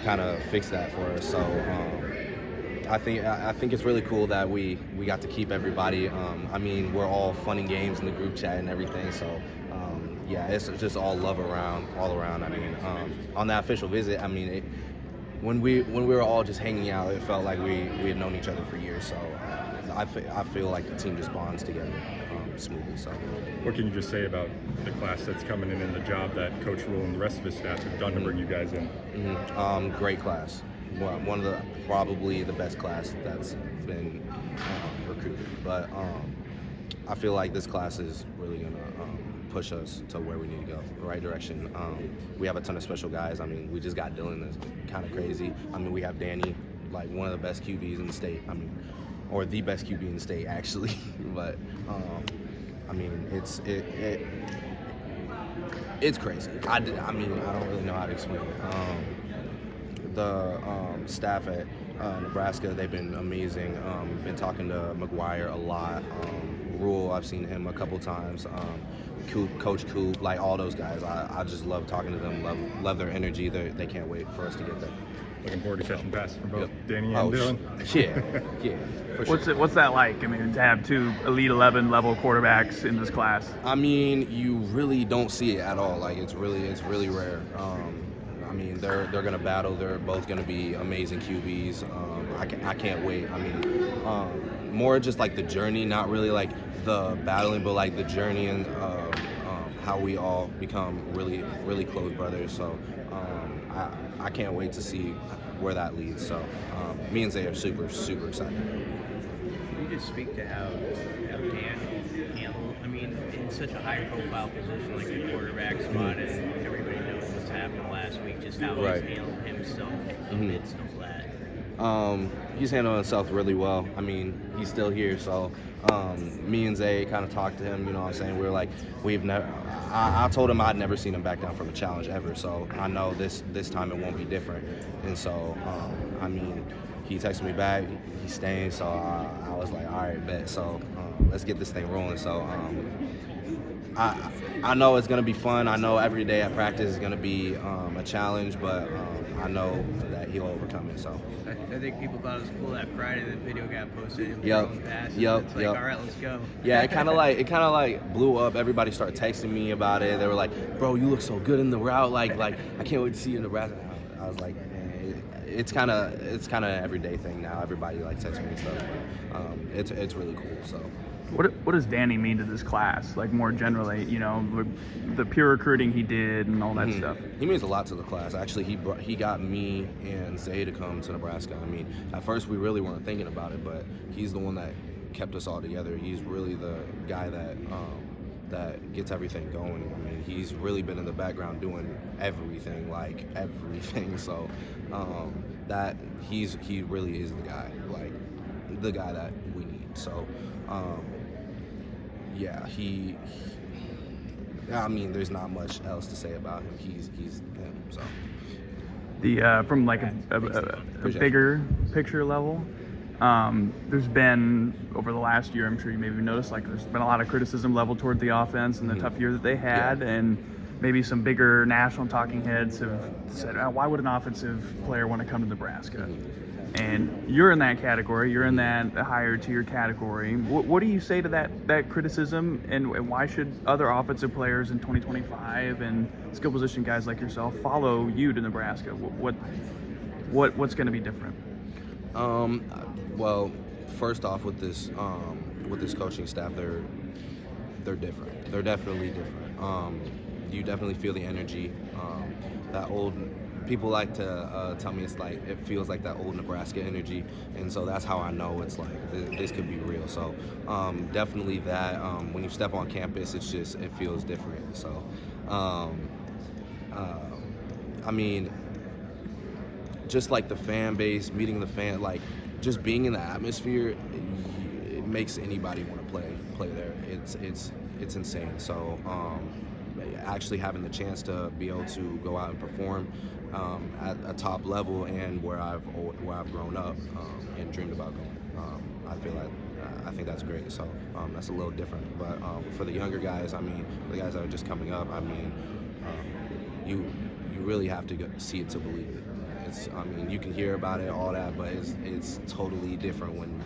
kind of fix that for us. So I think it's really cool that we got to keep everybody. I mean, we're all fun and games in the group chat and everything. So yeah, it's just all love all around. I mean, on that official visit, I mean, when we were all just hanging out, it felt like we had known each other for years. So I feel like the team just bonds together smoothly. So what can you just say about the class that's coming in and the job that Coach Rule and the rest of his staff have done to bring you guys in? Great class. One of probably the best class that's been recruited. But I feel like this class is really gonna push us to where we need to go, the right direction. We have a ton of special guys. I mean, we just got Dylan, that's kind of crazy. I mean, we have Danny, like one of the best QBs in the state. I mean, or the best QB in the state, actually. But I mean, it's crazy. I mean, I don't really know how to explain it. The staff at Nebraska, they've been amazing. Been talking to McGuire a lot. Rule, I've seen him a couple times. Coach Coop, like all those guys. I just love talking to them. Love their energy. They can't wait for us to get there. Looking forward to catching passes from both Danny and Dylan. Yeah. For sure. What's that like? I mean, to have two Elite 11 level quarterbacks in this class. I mean, you really don't see it at all. Like it's really rare. I mean, they're gonna battle. They're both gonna be amazing QBs. I can't wait. I mean, more just like the journey, not really like the battling, but like the journey and how we all become really close brothers. So I can't wait to see where that leads. So me and Zay are super excited. Can you just speak to how Dan handled, I mean, in such a high-profile position like the quarterback spot, and everybody knows what's happened last week, just how he's handled himself amidst of that? He's handling himself really well. I mean, he's still here, so me and Zay kind of talked to him, you know what I'm saying? We were like, I told him I'd never seen him back down from a challenge ever, so I know this time it won't be different. And so, I mean, he texted me back, he's staying, so I was like, all right, bet. So let's get this thing rolling. So I know it's going to be fun. I know every day at practice is going to be a challenge, but I know that he'll overcome it. So I think people thought it was cool that Friday the video got posted. And Yep. It's like, all right, let's go. Yeah, it kind of like blew up. Everybody started texting me about it. They were like, "Bro, you look so good in the route. Like I can't wait to see you in Nebraska." I was like, man, it's kind of an everyday thing now. Everybody like texts me and stuff. It's really cool. So. What does Danny mean to this class? Like more generally, you know, the pure recruiting he did and all that stuff. He means a lot to the class. Actually, he got me and Zay to come to Nebraska. I mean, at first we really weren't thinking about it, but he's the one that kept us all together. He's really the guy that gets everything going. I mean, he's really been in the background doing everything. So that he really is the guy, like the guy that we need. So. Yeah, I mean, there's not much else to say about him. He's him. So From like a bigger picture level, there's been over the last year, I'm sure you maybe noticed, like there's been a lot of criticism leveled toward the offense and the tough year that they had, and maybe some bigger national talking heads have said, why would an offensive player want to come to Nebraska? And you're in that category. You're in that higher tier category. What do you say to that criticism, and why should other offensive players in 2025 and skill position guys like yourself follow you to Nebraska? What's going to be different? Well, first off, with this coaching staff, they're different. They're definitely different. You definitely feel the energy. That old. People like to tell me it feels like that old Nebraska energy, and so that's how I know it's like this could be real. So definitely that when you step on campus, it feels different. So I mean, just like the fan base, meeting the fan, like just being in the atmosphere, it makes anybody want to play there. It's insane. So actually having the chance to be able to go out and perform at a top level and where I've grown up and dreamed about going, I think that's great. So that's a little different. But for the younger guys, I mean, the guys that are just coming up, I mean, you really have to see it to believe it. I mean, you can hear about it, all that, but it's totally different when